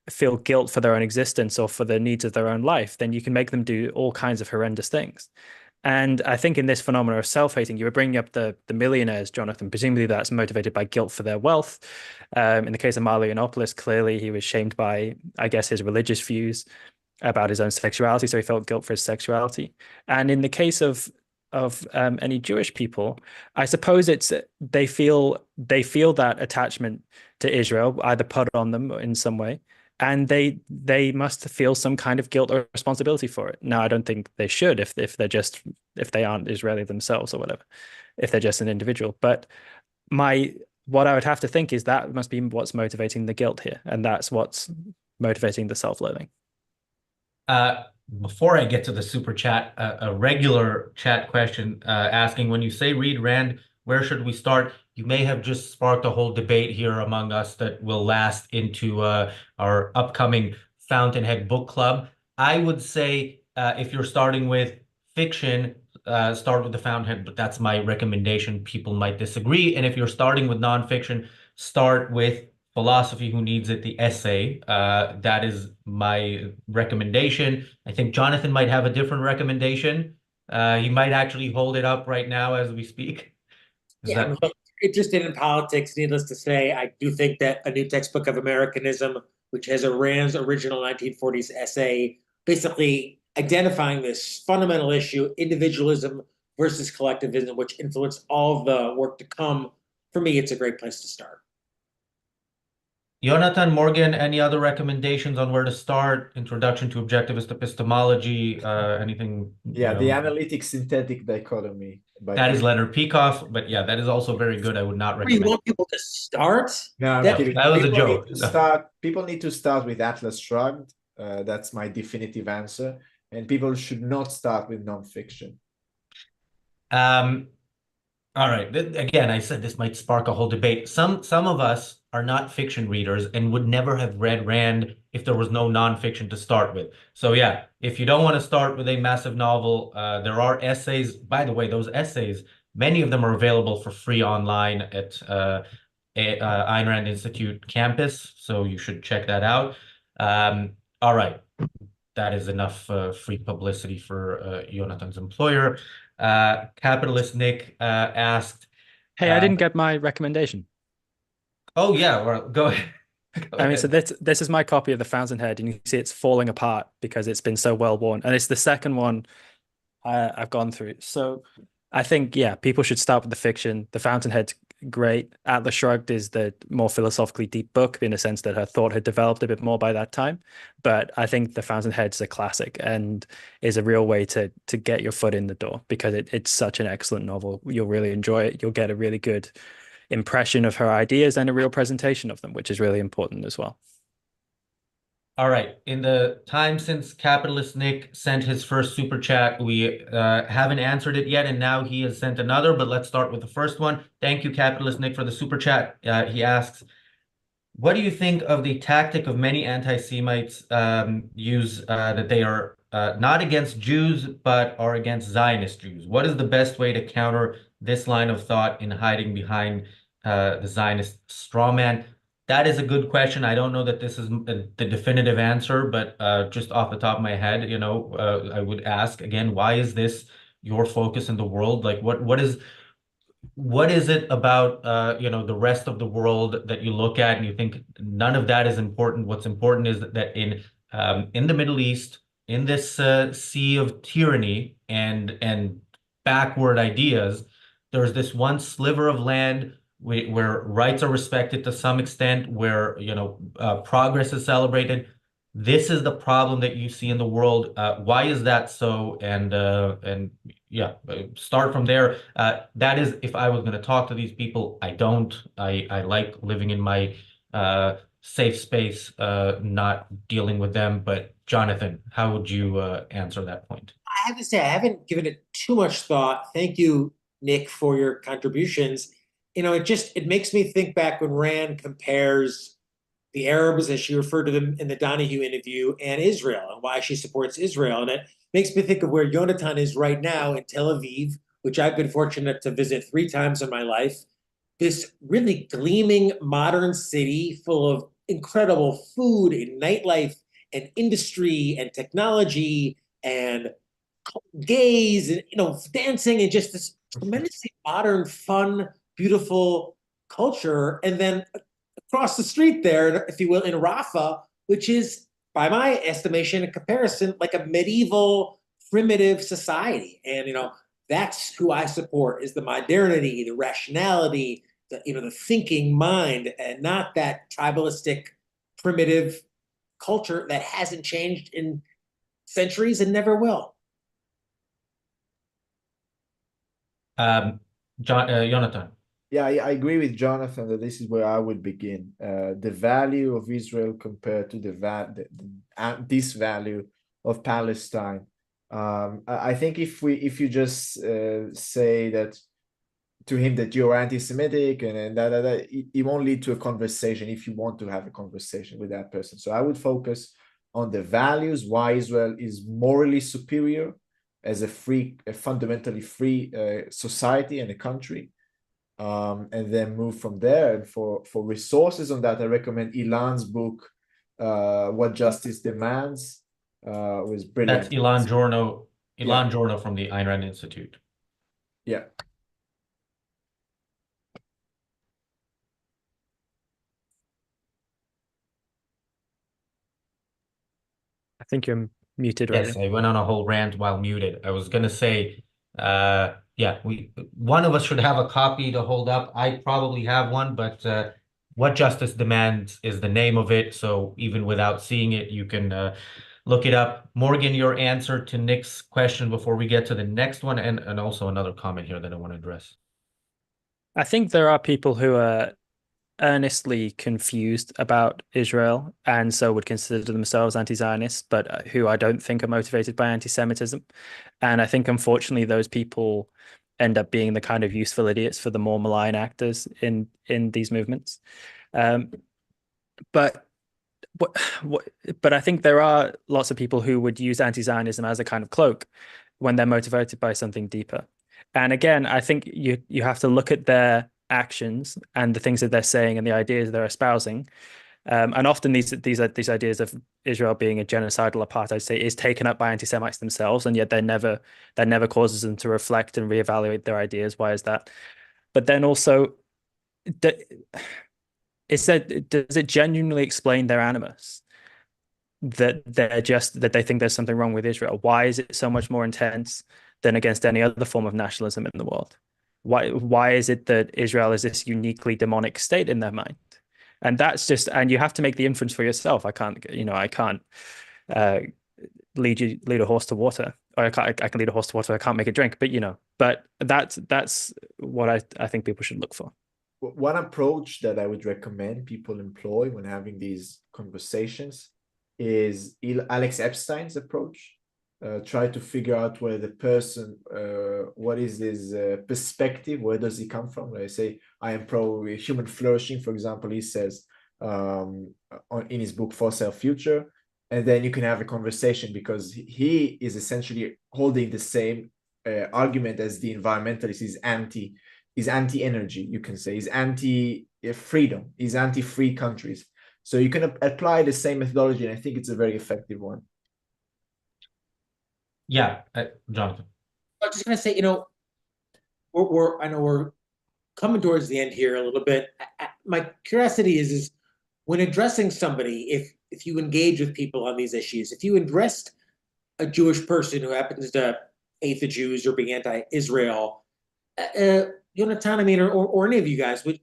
feel guilt for their own existence or for the needs of their own life, then you can make them do all kinds of horrendous things. And I think in this phenomenon of self-hating, you were bringing up the millionaires, Jonathan. Presumably that's motivated by guilt for their wealth. In the case of Milo Yiannopoulos, clearly he was shamed by, I guess, his religious views about his own sexuality, so he felt guilt for his sexuality. And in the case of any Jewish people, I suppose it's they feel that attachment to Israel either put on them in some way, and they must feel some kind of guilt or responsibility for it. Now, I don't think they should if they aren't Israeli themselves or whatever, if they're just an individual. But what I would have to think is that must be what's motivating the guilt here, and that's what's motivating the self-loathing. Before I get to the super chat, a regular chat question asking, when you say read Rand, where should we start? You may have just sparked a whole debate here among us that will last into our upcoming Fountainhead Book Club. I would say if you're starting with fiction, start with the Fountainhead, but that's my recommendation. People might disagree. And if you're starting with nonfiction, start with Philosophy Who Needs It, the essay. That is my recommendation. I think Jonathan might have a different recommendation. He might actually hold it up right now as we speak. I'm interested in politics. Needless to say, I do think that A New Textbook of Americanism, which has a Rand's original 1940s essay, basically identifying this fundamental issue, individualism versus collectivism, which influenced all of the work to come. For me, it's a great place to start. Jonathan, Morgan, any other recommendations on where to start? Introduction to Objectivist Epistemology, anything? Yeah, the analytic synthetic dichotomy. That is Leonard Peikoff, but yeah, that is also very good. I would not recommend. You want people to start? No, I'm kidding. That was a joke. People need to start with Atlas Shrugged. That's my definitive answer. And people should not start with nonfiction. All right. Again, I said this might spark a whole debate. Some of us are not fiction readers and would never have read Rand if there was no nonfiction to start with. So yeah, if you don't want to start with a massive novel, there are essays. By the way, those essays, many of them are available for free online at Ayn Rand Institute campus. So you should check that out. All right. That is enough free publicity for Jonathan's employer. Capitalist Nick asked, hey, I didn't get my recommendation. Oh yeah, well, go ahead. I mean, so this is my copy of the Fountainhead, and you can see it's falling apart because it's been so well worn, and it's the second one I've gone through. So I think, yeah, people should start with the fiction. The Fountainhead's great. Atlas Shrugged is the more philosophically deep book in the sense that her thought had developed a bit more by that time. But I think the Fountainhead's a classic and is a real way to get your foot in the door, because it's such an excellent novel. You'll really enjoy it. You'll get a really good impression of her ideas and a real presentation of them, which is really important as well. All right. In the time since Capitalist Nick sent his first super chat, we haven't answered it yet, and now he has sent another, but let's start with the first one. Thank you, Capitalist Nick, for the super chat. He asks, what do you think of the tactic of many anti-Semites use that they are not against Jews, but are against Zionist Jews. What is the best way to counter this line of thought in hiding behind the Zionist straw man? That is a good question. I don't know that this is the definitive answer, but just off the top of my head, I would ask again, why is this your focus in the world? Like, what is it about the rest of the world that you look at and you think none of that is important? What's important is that in the Middle East, in this sea of tyranny and backward ideas, there's this one sliver of land where rights are respected to some extent, where progress is celebrated. This is the problem that you see in the world. Why is that so? And yeah, start from there. That is, if I was going to talk to these people, I don't. I like living in my safe space, not dealing with them. But Jonathan, how would you answer that point? I have to say, I haven't given it too much thought. Thank you, Nick, for your contributions. It makes me think back when Rand compares the Arabs, as she referred to them in the Donahue interview, and Israel, and why she supports Israel. And it makes me think of where Yonatan is right now in Tel Aviv, which I've been fortunate to visit 3 times in my life. This really gleaming modern city full of incredible food and nightlife and industry and technology and gays and dancing and just this tremendously modern, fun, beautiful culture. And then across the street there, if you will, in Rafah, which is, by my estimation and comparison, like a medieval primitive society. And that's who I support, is the modernity, the rationality, the thinking mind, and not that tribalistic primitive culture that hasn't changed in centuries and never will. Jonathan. Yeah, I agree with Jonathan that this is where I would begin. The value of Israel compared to this value of Palestine. I think if you just say that to him that you're anti-Semitic and that, it won't lead to a conversation if you want to have a conversation with that person. So I would focus on the values, why Israel is morally superior as a fundamentally free society and a country. And then move from there. And for resources on that, I recommend Ilan's book, What Justice Demands. Was brilliant. That's Ilan Giorno from the Ayn Rand Institute. Yeah. I think you're muted, Yes, right? I went on a whole rant while muted. I was gonna say, yeah, one of us should have a copy to hold up. I probably have one, but What Justice Demands is the name of it. So even without seeing it, you can look it up. Morgan, your answer to Nick's question before we get to the next one, and also another comment here that I want to address. I think there are people who are earnestly confused about Israel and so would consider themselves anti-Zionists, but who I don't think are motivated by anti-Semitism. And I think, unfortunately, those people end up being the kind of useful idiots for the more malign actors in these movements. But I think there are lots of people who would use anti-Zionism as a kind of cloak when they're motivated by something deeper. And again, I think you have to look at their actions and the things that they're saying and the ideas they're espousing. And often these ideas of Israel being a genocidal apartheid state is taken up by anti-Semites themselves, and yet that never causes them to reflect and reevaluate their ideas. Why is that? But then also, does it genuinely explain their animus? That they think there's something wrong with Israel? Why is it so much more intense than against any other form of nationalism in the world? Why is it that Israel is this uniquely demonic state in their mind? And that's just, and you have to make the inference for yourself. I can't lead a horse to water, or I can lead a horse to water. I can't make it drink, but that's what I think people should look for. One approach that I would recommend people employ when having these conversations is Alex Epstein's approach. Try to figure out where the person, what is his perspective, where does he come from? Like, say, I am pro-human flourishing, for example, he says in his book For Self Future, and then you can have a conversation, because he is essentially holding the same argument as the environmentalist. Is anti-energy, you can say, is anti-freedom, is anti-free countries. So you can apply the same methodology, and I think it's a very effective one. Yeah, Jonathan. I'm just gonna say, I know we're coming towards the end here a little bit. My curiosity is when addressing somebody, if you engage with people on these issues, if you addressed a Jewish person who happens to hate the Jews or be anti-Israel, Yonatan, I mean, or any of you guys, would,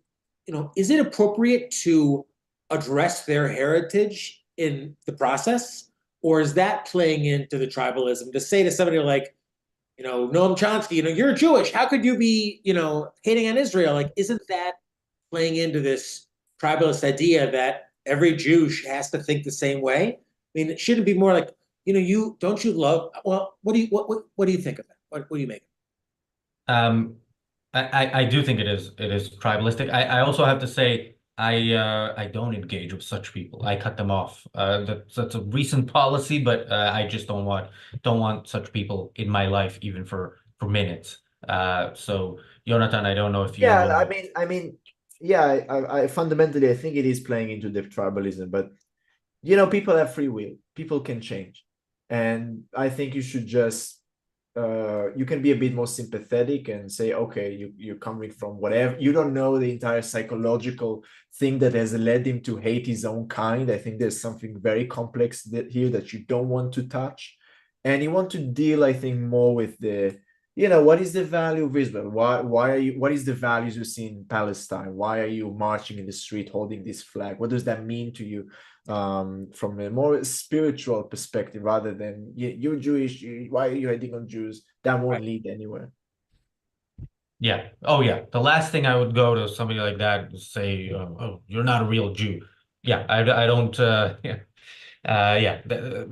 is it appropriate to address their heritage in the process, or is that playing into the tribalism? To say to somebody like, Noam Chomsky, you're Jewish, how could you be, hating on Israel? Like, isn't that playing into this tribalist idea that every Jew has to think the same way? I mean, it shouldn't be more like, don't you love? Well, what do you think of that? What do you make? I do think it is tribalistic. I also have to say I don't engage with such people. I cut them off. That's a recent policy, but I just don't want such people in my life even for minutes. So Jonathan, I don't know if you Yeah, yeah, I fundamentally, I think it is playing into the tribalism, but people have free will. People can change, and I think you should just you can be a bit more sympathetic and say, okay, you're coming from whatever. You don't know the entire psychological thing that has led him to hate his own kind. I think there's something very complex here that you don't want to touch, and you want to deal, I think, more with the, what is the value of Israel? Why are you? What is the values you see in Palestine? Why are you marching in the street holding this flag? What does that mean to you? From a more spiritual perspective, rather than you're Jewish, why are you hating on Jews? That won't lead anywhere. Yeah. Oh, yeah. The last thing I would go to somebody like that is say, "Oh, you're not a real Jew." Yeah, I don't. Yeah. Yeah.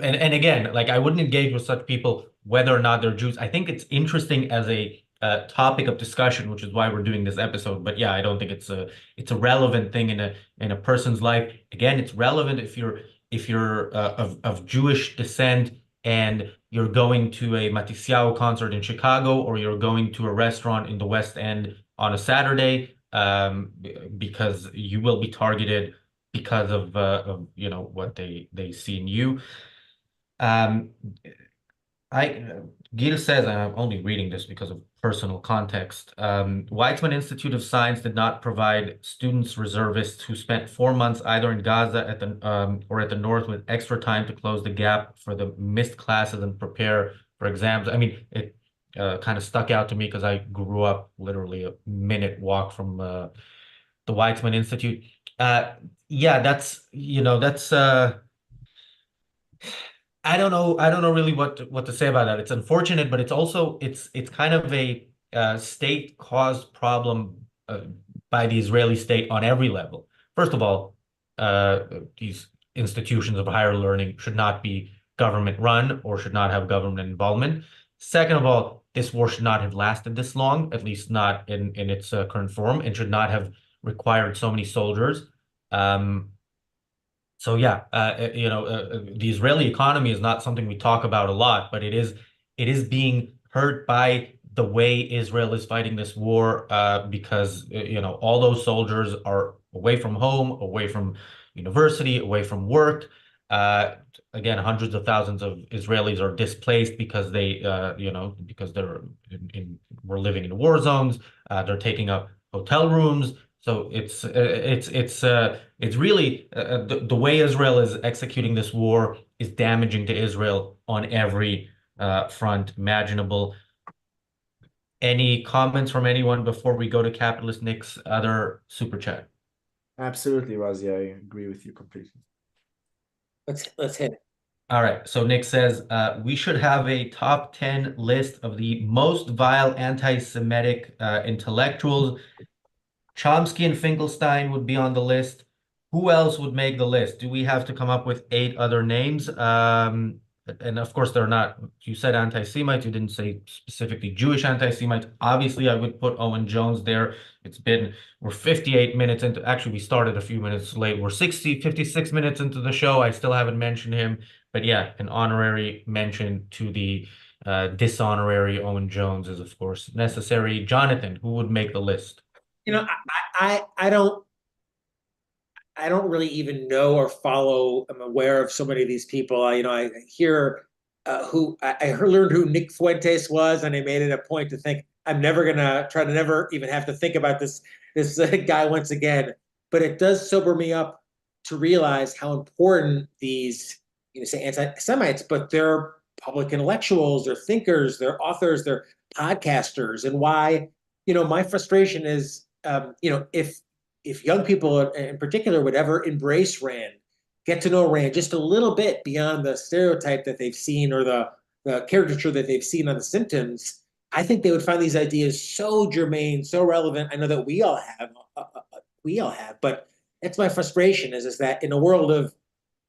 And again, like I wouldn't engage with such people whether or not they're Jews. I think it's interesting as a topic of discussion, which is why we're doing this episode. But yeah, I don't think it's a relevant thing in a person's life. Again, it's relevant if you're of Jewish descent and you're going to a Matisyahu concert in Chicago, or you're going to a restaurant in the West End on a Saturday, because you will be targeted because of what they see in you. I Gil says, and I'm only reading this because of personal context. Weizmann Institute of Science did not provide students reservists who spent 4 months either in Gaza or at the North with extra time to close the gap for the missed classes and prepare for exams. I mean, it kind of stuck out to me because I grew up literally a minute walk from the Weizmann Institute. Yeah, that's I don't know really what to say about that. It's unfortunate, but it's kind of a state caused problem by the Israeli state on every level. First of all, these institutions of higher learning should not be government run or should not have government involvement. Second of all, this war should not have lasted this long, at least not in its current form, and should not have required so many soldiers. So yeah, the Israeli economy is not something we talk about a lot, but it is being hurt by the way Israel is fighting this war, because all those soldiers are away from home, away from university, away from work. Again, hundreds of thousands of Israelis are displaced because because we're living in war zones. They're taking up hotel rooms. So it's really the way Israel is executing this war is damaging to Israel on every front imaginable. Any comments from anyone before we go to Capitalist Nick's other super chat? Absolutely, Razi, I agree with you completely. Let's hit it. All right. So Nick says we should have a top 10 list of the most vile anti-Semitic intellectuals. Chomsky and Finkelstein would be on the list. Who else would make the list? Do we have to come up with 8 other names? And of course, they're not. You said anti-Semites. You didn't say specifically Jewish anti-Semites. Obviously, I would put Owen Jones there. We're 58 minutes into, actually, we started a few minutes late. We're 56 minutes into the show. I still haven't mentioned him. But yeah, an honorary mention to the dishonorary Owen Jones is, of course, necessary. Jonathan, who would make the list? You know, I don't really even know or follow. I'm aware of so many of these people. I hear learned who Nick Fuentes was, and I made it a point to think I'm never gonna try to never even have to think about this guy once again. But it does sober me up to realize how important these, say anti-Semites, but they're public intellectuals, they're thinkers, they're authors, they're podcasters, and why, my frustration is, if young people in particular would ever embrace Rand, get to know Rand just a little bit beyond the stereotype that they've seen or the caricature that they've seen on The Simpsons, I think they would find these ideas so germane, so relevant. I know that we all have, but that's my frustration is that in a world of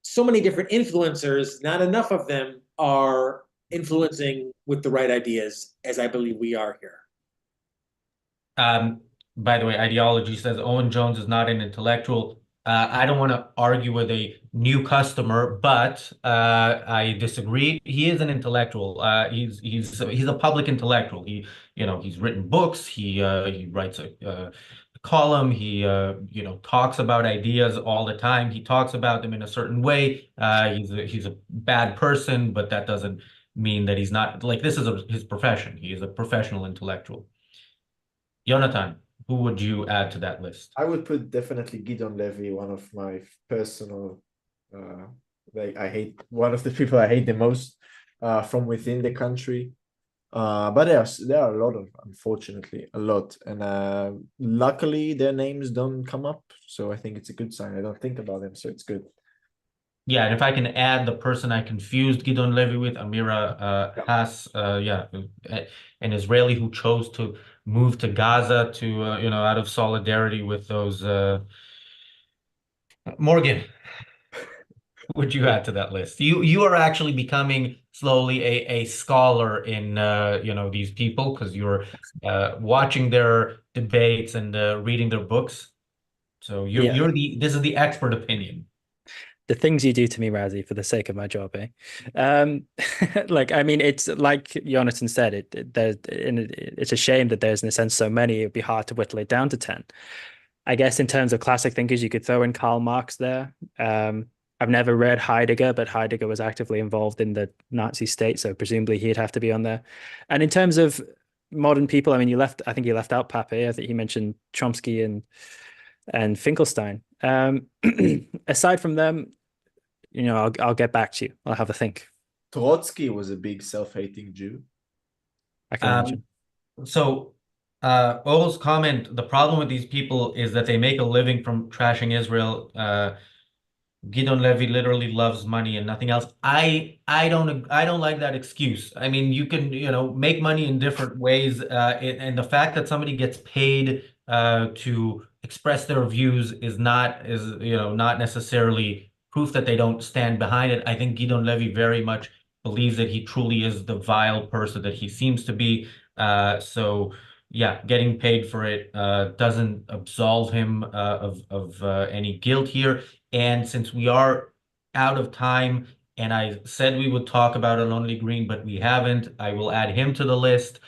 so many different influencers, not enough of them are influencing with the right ideas, as I believe we are here. Um, by the way, Ideology says Owen Jones is not an intellectual. I don't want to argue with a new customer, but I disagree. He is an intellectual. He's a public intellectual. He's written books. He writes a column. He talks about ideas all the time. He talks about them in a certain way. He's a bad person, but that doesn't mean that he's not like this is his profession. He is a professional intellectual. Jonathan, who would you add to that list? I would put definitely Gidon Levy, one of my personal, I hate, one of the people I hate the most from within the country. But there are a lot of, unfortunately, a lot. And luckily their names don't come up. So I think it's a good sign. I don't think about them, so it's good. Yeah, and if I can add the person I confused Gidon Levy with, Amira Haas, an Israeli who chose to move to Gaza to, out of solidarity with those. Morgan, would you add to that list? You are actually becoming slowly a scholar in, these people because you're watching their debates and reading their books. So this is the expert opinion. The things you do to me, Razi, for the sake of my job, eh? It's like Jonathan said, it's a shame that there's in a sense so many. It'd be hard to whittle it down to 10. I guess in terms of classic thinkers, you could throw in Karl Marx there. I've never read Heidegger, but Heidegger was actively involved in the Nazi state, so presumably he'd have to be on there. And in terms of modern people, I think you left out Pappe. I think he mentioned Chomsky and Finkelstein. Aside from them, I'll get back to you. I'll have a think. Trotsky was a big self-hating Jew. I can imagine. So, O's comment, the problem with these people is that they make a living from trashing Israel. Gidon Levy literally loves money and nothing else. I don't like that excuse. I mean, you can, make money in different ways. And the fact that somebody gets paid to express their views is not necessarily proof that they don't stand behind it. I think Gidon Levy very much believes that he truly is the vile person that he seems to be. So yeah, getting paid for it doesn't absolve him of any guilt here. And since we are out of time, and I said we would talk about Alon-Lee Green, but we haven't, I will add him to the list.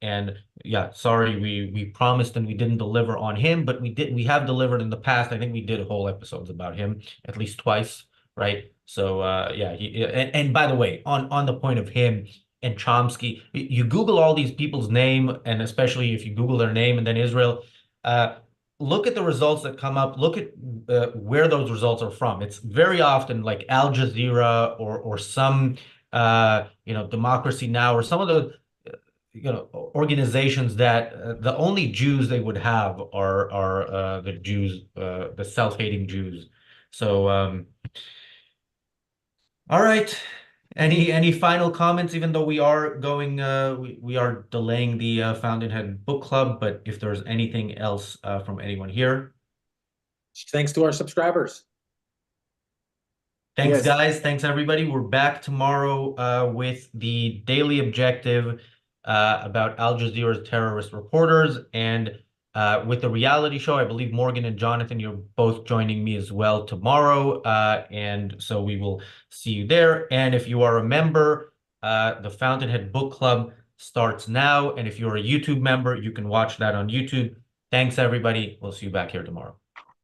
And yeah, sorry, we promised and we didn't deliver on him, but we have delivered in the past. I think we did whole episodes about him at least twice, right? So yeah, and by the way, on the point of him and Chomsky, you Google all these people's name, and especially if you Google their name and then Israel, look at the results that come up. Look at where those results are from. It's very often like Al Jazeera or some Democracy Now! Or some of the organizations that the only Jews they would have are the Jews, the self-hating Jews. So all right. Any final comments, even though we are going we are delaying the Fountainhead Book Club, but if there's anything else from anyone here. Thanks to our subscribers. Thanks, Yes. guys. Thanks, everybody. We're back tomorrow with the Daily Objective about Al Jazeera's terrorist reporters, and With the reality show, I believe Morgan and Jonathan, you're both joining me as well tomorrow. And so we will see you there. And if you are a member, the Fountainhead Book Club starts now. And if you're a YouTube member, you can watch that on YouTube. Thanks, everybody. We'll see you back here tomorrow.